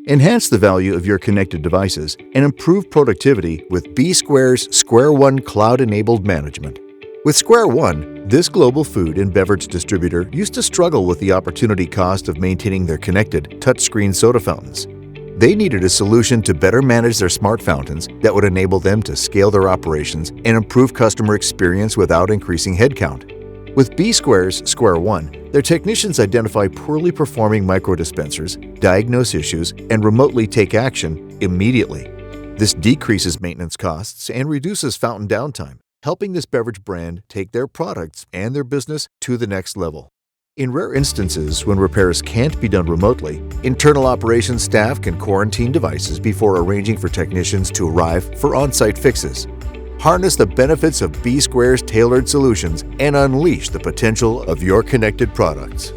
Enhance the value of your connected devices and improve productivity with Bsquare's Square One cloud-enabled management. With Square One, this global food and beverage distributor used to struggle with the opportunity cost of maintaining their connected touchscreen soda fountains. They needed a solution to better manage their smart fountains that would enable them to scale their operations and improve customer experience without increasing headcount. With Bsquare's Square One, their technicians identify poorly performing microdispensers, diagnose issues, and remotely take action immediately. This decreases maintenance costs and reduces fountain downtime, helping this beverage brand take their products and their business to the next level. In rare instances when repairs can't be done remotely, internal operations staff can quarantine devices before arranging for technicians to arrive for on-site fixes. Harness the benefits of Bsquare's tailored solutions and unleash the potential of your connected products.